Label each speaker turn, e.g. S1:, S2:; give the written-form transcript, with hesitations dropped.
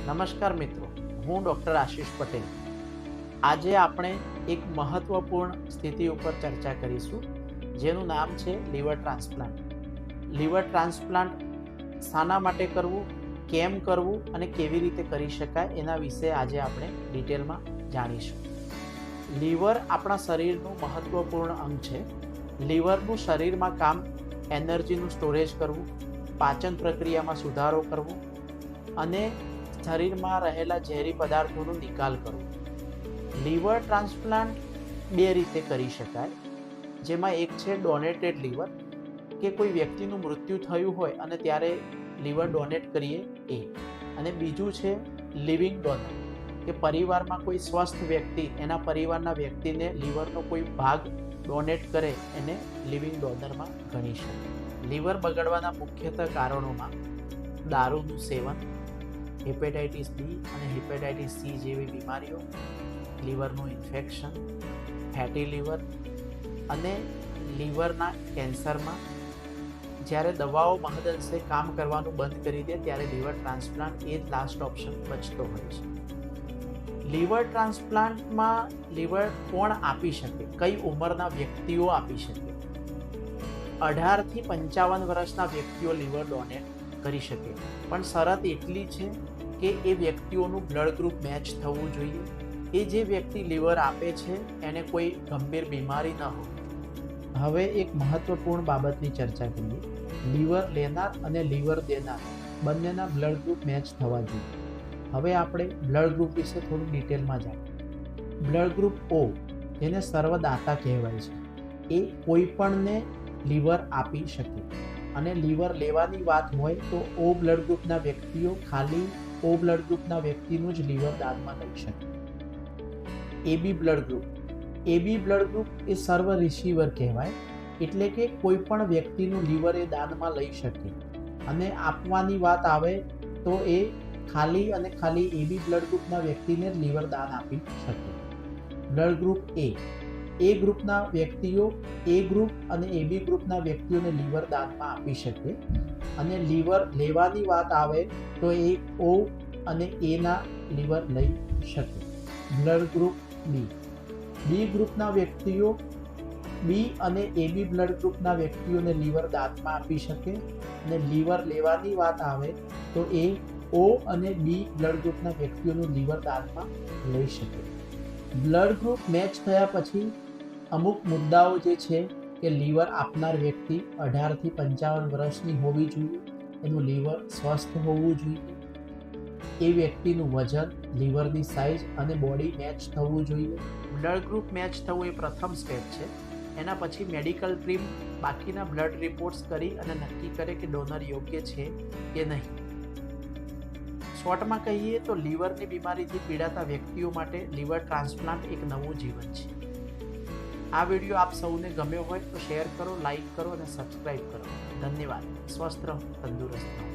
S1: નમસ્કાર મિત્રો, હું ડૉક્ટર આશીષ પટેલ. આજે આપણે એક મહત્વપૂર્ણ સ્થિતિ ઉપર ચર્ચા કરીશું, જેનું નામ છે લીવર ટ્રાન્સપ્લાન્ટ. લીવર ટ્રાન્સપ્લાન્ટ શાના માટે કરવું, કેમ કરવું અને કેવી રીતે કરી શકાય એના વિશે આજે આપણે ડિટેલમાં જાણીશું. લીવર આપણા શરીરનું મહત્વપૂર્ણ અંગ છે. લીવરનું શરીરમાં કામ એનર્જીનું સ્ટોરેજ કરવું, પાચન પ્રક્રિયામાં સુધારો કરવો અને શરીરમાં રહેલા ઝેરી પદાર્થોનો નિકાલ કરવો. લીવર ટ્રાન્સપ્લાન્ટ બે રીતે કરી શકાય, જેમાં એક છે ડોનેટેડ લીવર, કે કોઈ વ્યક્તિનું મૃત્યુ થયું હોય અને ત્યારે લીવર ડોનેટ કરીએ એ, અને બીજું છે લિવિંગ ડોનર, કે પરિવારમાં કોઈ સ્વસ્થ વ્યક્તિ એના પરિવારના વ્યક્તિને લીવરનો કોઈ ભાગ ડોનેટ કરે એને લિવિંગ ડોનરમાં ગણી શકે. લીવર બગડવાના મુખ્યતઃ કારણોમાં દારૂનું સેવન, હેપેટાઇટિસ બી અને હેપેટાઇટિસ સી જેવી બીમારીઓ, લીવરનું ઇન્ફેક્શન, ફેટી લીવર અને લીવરના કેન્સરમાં જ્યારે દવાઓ મહદઅંશે કામ કરવાનું બંધ કરી દે ત્યારે લીવર ટ્રાન્સપ્લાન્ટ એ જ લાસ્ટ ઓપ્શન બચતો હોય છે. લીવર ટ્રાન્સપ્લાન્ટમાં લીવર કોણ આપી શકે, કઈ ઉંમરના વ્યક્તિઓ આપી શકે? 18 થી 55 વર્ષના વ્યક્તિઓ લીવર ડોનેટ કરી શકે, પણ શરત એટલી છે કે એ વ્યક્તિઓનું બ્લડ ગ્રુપ મેચ થવું જોઈએ. એ જે વ્યક્તિ લીવર આપે છે એને કોઈ ગંભીર બીમારી ન હોય. હવે એક મહત્વપૂર્ણ બાબતની ચર્ચા કરીએ. લીવર લેનાર અને લીવર દેનાર બંનેના બ્લડ ગ્રુપ મેચ થવા જોઈએ. હવે આપણે બ્લડ ગ્રુપ વિશે થોડું ડિટેલમાં જાણીએ. બ્લડ ગ્રુપ ઓ, જેને સર્વદાતા કહેવાય છે, એ કોઈ પણને લીવર આપી શકે, અને લીવર લેવાની વાત હોય તો ઓ બ્લડ ગ્રુપના વ્યક્તિઓ ખાલી ઓ બ્લડ ગ્રુપના વ્યક્તિનું જ લીવર દાનમાં લઈ શકે. એબી બ્લડ ગ્રુપ, એબી બ્લડ ગ્રુપ એ સર્વ રિસીવર કહેવાય, એટલે કે કોઈ પણ વ્યક્તિનું લીવર એ દાનમાં લઈ શકે, અને આપવાની વાત આવે તો એ ખાલી અને ખાલી એબી બ્લડ ગ્રુપના વ્યક્તિને જ લીવર દાન આપી શકે. બ્લડ ગ્રુપ એ ગ્રુપના વ્યક્તિઓ એ ગ્રુપ અને એબી ગ્રુપના વ્યક્તિઓને લીવર દાનમાં આપી શકે, અને લીવર લેવાની વાત આવે તો એ ઓ અને એના લીવર લઈ શકે. બ્લડ ગ્રુપ બી ગ્રુપના વ્યક્તિઓ બી અને એબી બ્લડ ગ્રુપના વ્યક્તિઓને લીવર દાનમાં આપી શકે, અને લીવર લેવાની વાત આવે તો એ ઓ અને બી બ્લડ ગ્રુપના વ્યક્તિઓનું લીવર દાનમાં લઈ શકે. બ્લડ ગ્રુપ મેચ થયા પછી અમુક મુદ્દાઓ જે છે કે લીવર આપનાર વ્યક્તિ 18 થી 55 વર્ષની હોવી જોઈએ, એનું લીવર સ્વસ્થ હોવું જોઈએ, એ વ્યક્તિનું વજન, લીવરની સાઇઝ અને બોડી મેચ થવું જોઈએ. બ્લડ ગ્રુપ મેચ થવું એ પ્રથમ સ્ટેપ છે. એના પછી મેડિકલ ટીમ બાકીના બ્લડ રિપોર્ટ્સ કરી અને નક્કી કરે કે ડોનર યોગ્ય છે કે નહીં. શોર્ટમાં કહીએ તો લીવરની બીમારીથી પીડાતા વ્યક્તિઓ માટે લીવર ટ્રાન્સપ્લાન્ટ એક નવું જીવન છે. આ વિડીયો આપ સૌને ગમ્યો હોય તો શેર કરો, લાઈક કરો અને સબસ્ક્રાઈબ કરો. ધન્યવાદ. સ્વસ્થ રહો, તંદુરસ્ત રહો.